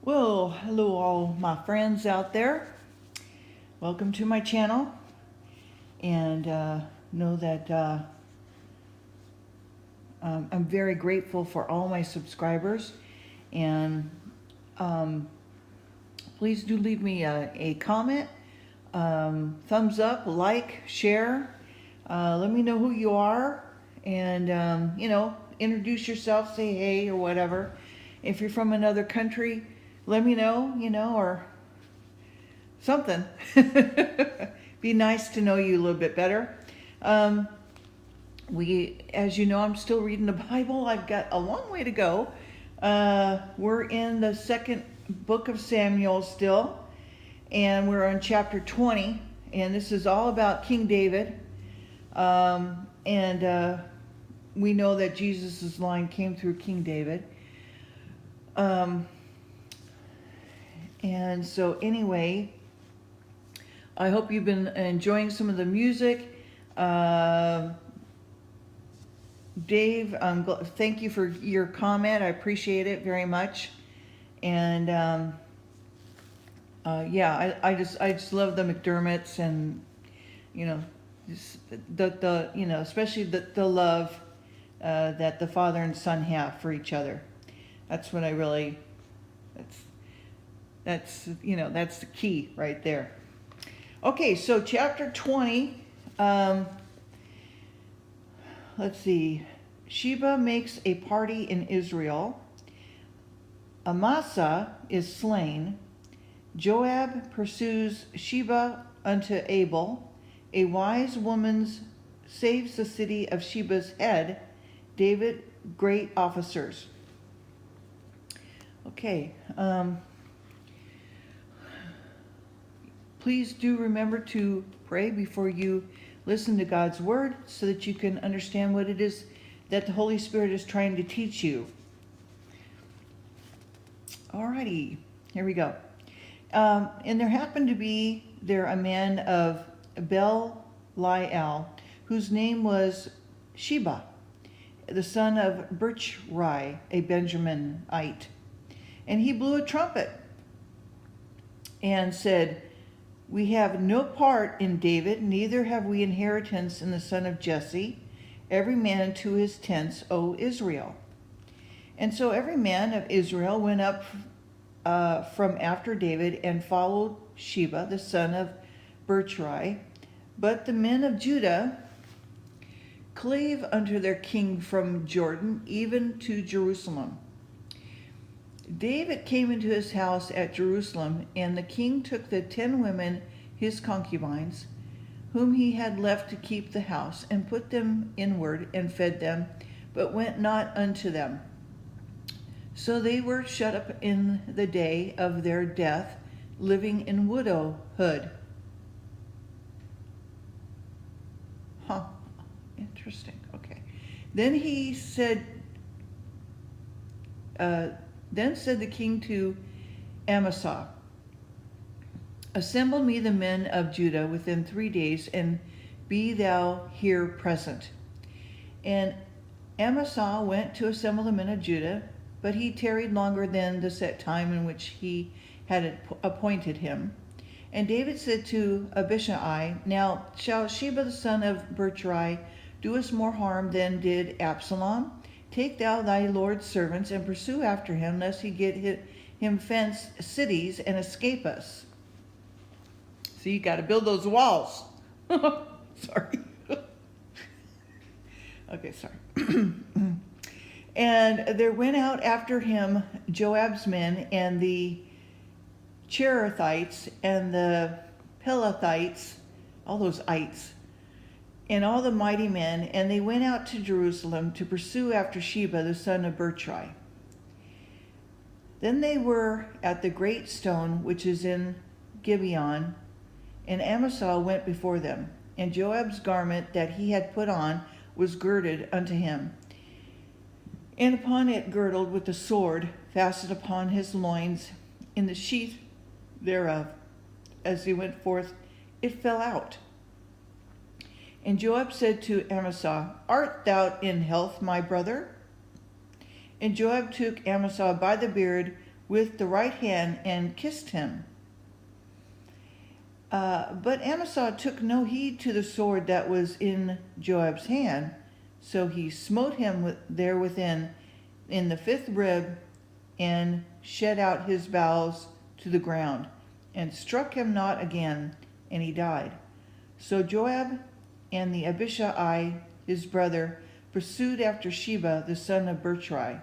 Well, hello all my friends out there. Welcome to my channel. And know that I'm very grateful for all my subscribers. And please do leave me a comment, thumbs up, like, share. Let me know who you are. And, introduce yourself, say hey or whatever. If you're from another country, let me know, or something. Be nice to know you a little bit better. As you know, I'm still reading the Bible. I've got a long way to go. We're in the second book of Samuel still, and we're on chapter 20, and this is all about King David. We know that Jesus' line came through King David. And so anyway, I hope you've been enjoying some of the music. Dave, thank you for your comment. I appreciate it very much. And I just love the McDermotts, and especially the love that the father and son have for each other. That's what I really. That's the key right there. Okay, so chapter 20, let's see. Sheba makes a party in Israel. Amasa is slain. Joab pursues Sheba unto Abel. A wise woman saves the city of Sheba's head. David, great officers. Okay, please do remember to pray before you listen to God's word so that you can understand what it is that the Holy Spirit is trying to teach you. Alrighty, here we go. And there happened to be there a man of Belial, whose name was Sheba, the son of Birchrai, a Benjaminite. And he blew a trumpet and said, "We have no part in David, neither have we inheritance in the son of Jesse. Every man to his tents, O Israel." And so every man of Israel went up from after David and followed Sheba, the son of Birchrai. But the men of Judah clave unto their king from Jordan, even to Jerusalem. David came into his house at Jerusalem, and the king took the 10 women, his concubines, whom he had left to keep the house, and put them inward, and fed them, but went not unto them. So they were shut up in the day of their death, living in widowhood. Interesting. Okay. Then said the king to Amasa, "Assemble me the men of Judah within 3 days, and be thou here present." And Amasa went to assemble the men of Judah, but he tarried longer than the set time in which he had appointed him. And David said to Abishai, "Now shall Sheba the son of Birchrai do us more harm than did Absalom? Take thou thy Lord's servants, and pursue after him, lest he get him fenced cities and escape us." So you got to build those walls. Sorry. Okay, sorry. And there went out after him Joab's men, and the Cherethites, and the Pelethites, all those ites, and all the mighty men, and they went out to Jerusalem to pursue after Sheba the son of Birchrai. Then they were at the great stone which is in Gibeon, and Amasa went before them, and Joab's garment that he had put on was girded unto him, and upon it girdled with the sword fastened upon his loins in the sheath thereof. As he went forth, it fell out. And Joab said to Amasa, "Art thou in health, my brother?" And Joab took Amasa by the beard with the right hand and kissed him. But Amasa took no heed to the sword that was in Joab's hand, so he smote him there within in the fifth rib, and shed out his bowels to the ground, and struck him not again, and he died. So Joab and the Abishai his brother pursued after Sheba the son of Berchai.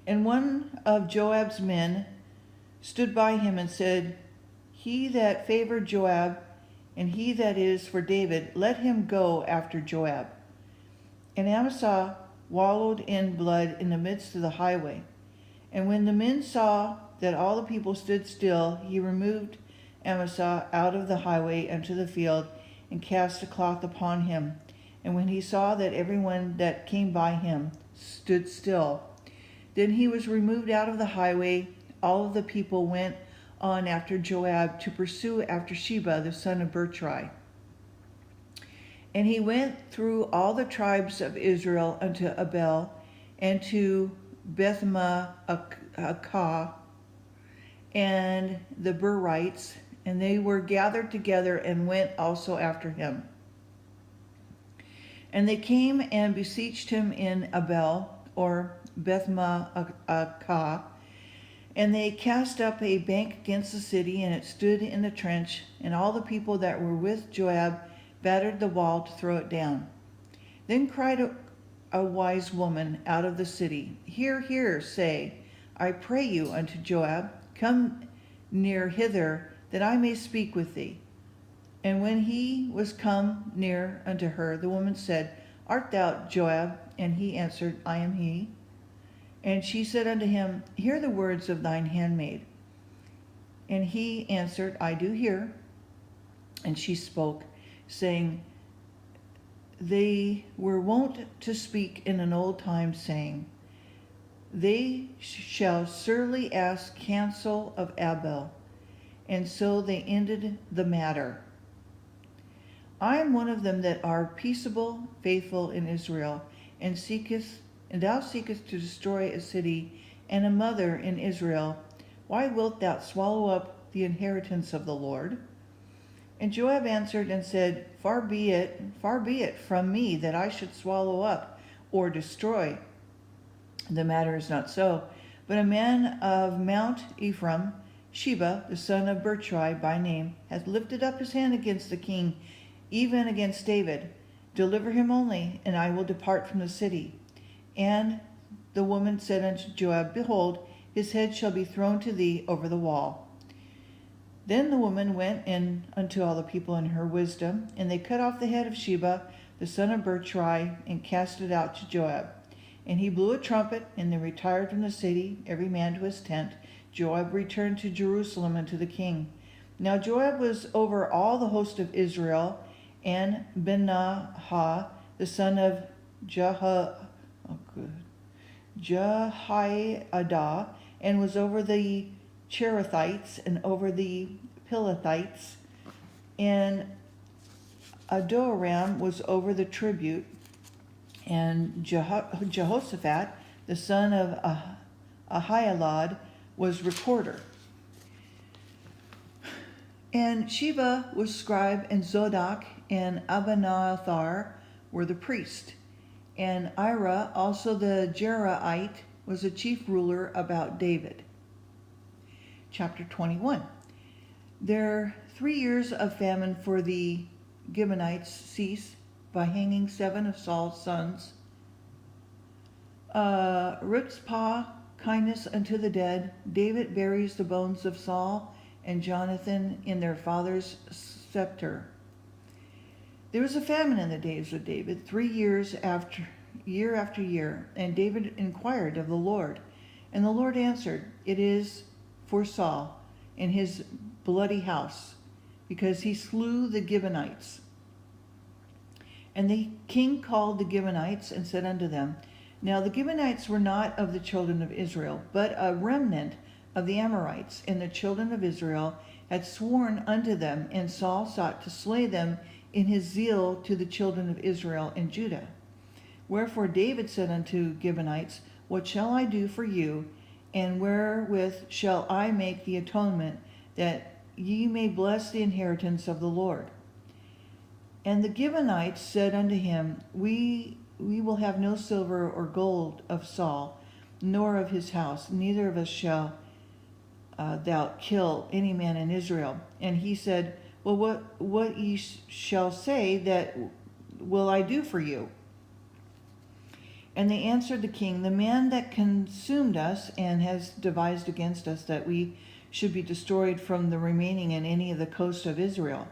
And one of Joab's men stood by him and said, He that favored Joab, and he that is for David, let him go after Joab. And Amasa wallowed in blood in the midst of the highway. And when the men saw that all the people stood still, he removed Amasa out of the highway unto the field, and cast a cloth upon him. And when he saw that everyone that came by him stood still, then he was removed out of the highway. All of the people went on after Joab to pursue after Sheba the son of Berchai. And he went through all the tribes of Israel unto Abel, and to Beth-maachah, and the Berites, and they were gathered together and went also after him. And they came and besieged him in Abel, or Beth-maachah, and they cast up a bank against the city, and it stood in the trench, and all the people that were with Joab battered the wall to throw it down. Then cried a wise woman out of the city, Hear, hear, say, I pray you unto Joab, Come near hither, that I may speak with thee. And when he was come near unto her, the woman said, Art thou Joab? And he answered, I am he. And she said unto him, Hear the words of thine handmaid. And he answered, I do hear. And she spoke, saying, They were wont to speak in an old time, saying, They shall surely ask counsel of Abel. And so they ended the matter. I am one of them that are peaceable, faithful in Israel, and thou seekest to destroy a city and a mother in Israel. Why wilt thou swallow up the inheritance of the Lord? And Joab answered and said, Far be it from me that I should swallow up or destroy. The matter is not so. But a man of Mount Ephraim, Sheba, the son of Berchai by name, hath lifted up his hand against the king, even against David. Deliver him only, and I will depart from the city. And the woman said unto Joab, Behold, his head shall be thrown to thee over the wall. Then the woman went in unto all the people in her wisdom, and they cut off the head of Sheba, the son of Berchai, and cast it out to Joab. And he blew a trumpet, and they retired from the city, every man to his tent. Joab returned to Jerusalem and to the king. Now Joab was over all the host of Israel, and Benaiah, the son of Jehoiada, and was over the Cherethites and over the Pelethites, and Adoram was over the tribute, and Jehoshaphat, the son of Ahilud, was recorder. And Sheba was scribe, and Zodok and Abanathar were the priest. And Ira, also the Jeraite, was the chief ruler about David. Chapter 21. Their 3 years of famine for the Gibeonites ceased by hanging 7 of Saul's sons. Rizphah, kindness unto the dead. David buries the bones of Saul and Jonathan in their father's sepulcher. There was a famine in the days of David, 3 years year after year, and David inquired of the Lord. And the Lord answered, It is for Saul and his bloody house, because he slew the Gibeonites. And the king called the Gibeonites and said unto them, Now the Gibeonites were not of the children of Israel, but a remnant of the Amorites, and the children of Israel had sworn unto them, and Saul sought to slay them in his zeal to the children of Israel and Judah. Wherefore David said unto Gibeonites, What shall I do for you, And wherewith shall I make the atonement, that ye may bless the inheritance of the Lord? And the Gibeonites said unto him, We will have no silver or gold of Saul, nor of his house, neither of us shall thou kill any man in Israel. And he said, Well, what ye shall say, that will I do for you? And they answered the king, The man that consumed us and has devised against us that we should be destroyed from the remaining in any of the coast of Israel.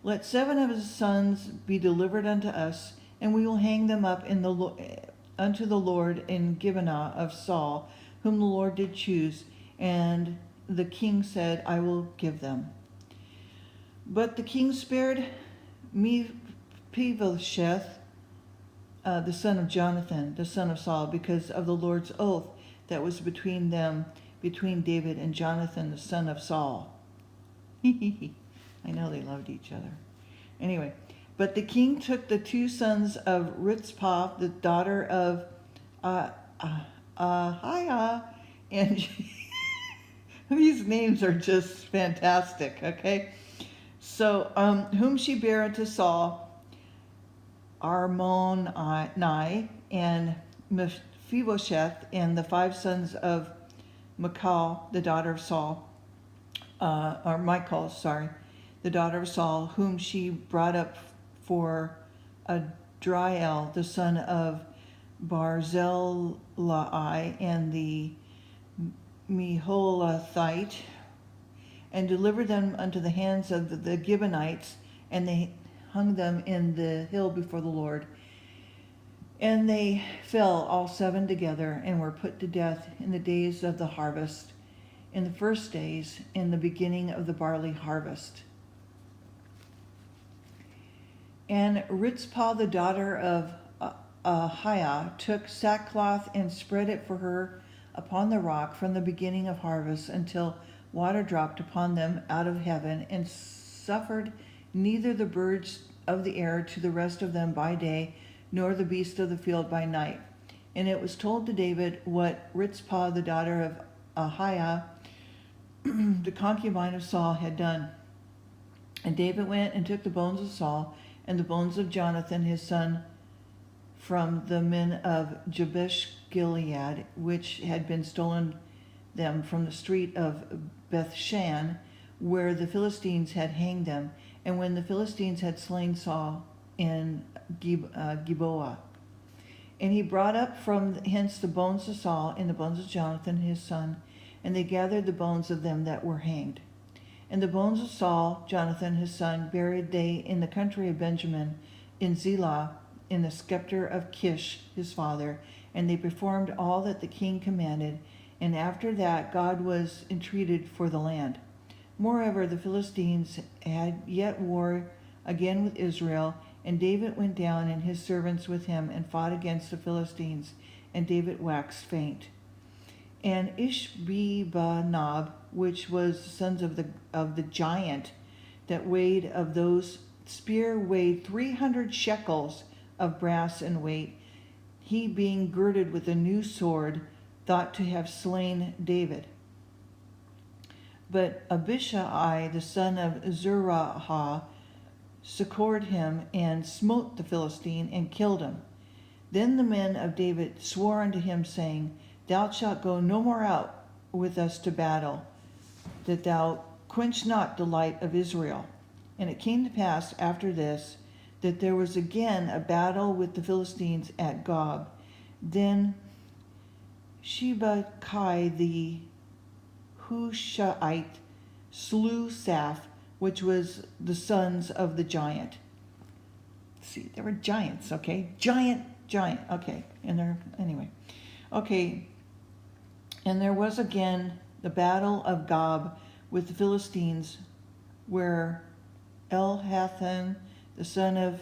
Let 7 of his sons be delivered unto us, and we will hang them up unto the Lord in Gibeonah of Saul, whom the Lord did choose. And the king said, I will give them. But the king spared Mephibosheth, the son of Jonathan, the son of Saul, because of the Lord's oath that was between David and Jonathan, the son of Saul. I know they loved each other. Anyway, but the king took the 2 sons of Rizphah, the daughter of Ahiah, and these names are just fantastic, okay? So, whom she bare unto Saul, Armoni, and Mephibosheth, and the 5 sons of Michal, the daughter of Saul, or Michal, sorry, the daughter of Saul, whom she brought up for Adriel, the son of Barzillai, and the Meholathite, and delivered them unto the hands of the Gibeonites, and they hung them in the hill before the Lord. And they fell all 7 together, and were put to death in the days of the harvest, in the first days, in the beginning of the barley harvest. And Rizphah, the daughter of Ahiah, took sackcloth and spread it for her upon the rock from the beginning of harvest until water dropped upon them out of heaven, and suffered neither the birds of the air to the rest of them by day, nor the beasts of the field by night. And it was told to David what Rizphah, the daughter of Ahiah, the concubine of Saul, had done. And David went and took the bones of Saul and the bones of Jonathan his son from the men of Jabesh Gilead, which had been stolen them from the street of Bethshan, where the Philistines had hanged them, and when the Philistines had slain Saul in Gilboa. And he brought up from hence the bones of Saul and the bones of Jonathan his son, and they gathered the bones of them that were hanged. And the bones of Saul, Jonathan his son, buried they in the country of Benjamin, in Zelah, in the scepter of Kish his father, and they performed all that the king commanded. And after that God was entreated for the land. Moreover, the Philistines had yet war again with Israel, and David went down and his servants with him and fought against the Philistines, and David waxed faint. And Ishbi-Benob, which was the sons of the giant that weighed of those spear, weighed 300 shekels of brass in weight, he being girded with a new sword, thought to have slain David. But Abishai, the son of Zerahah, succored him and smote the Philistine and killed him. Then the men of David swore unto him, saying, Thou shalt go no more out with us to battle, that thou quench not the light of Israel. And it came to pass after this, that there was again a battle with the Philistines at Gob. Then Sheba the Hushaite slew Saph, which was the sons of the giant. See, there were giants, okay? Giant, okay. And there, anyway. Okay. And there was again the battle of Gob with the Philistines, where Elhathan, the son of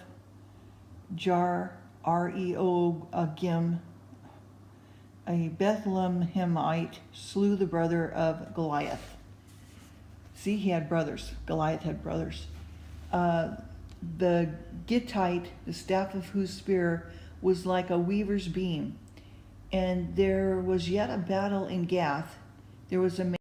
Reogim, a Bethlehemite, slew the brother of Goliath. See, he had brothers. Goliath had brothers. The Gittite, the staff of whose spear was like a weaver's beam. And there was yet a battle in Gath, there was a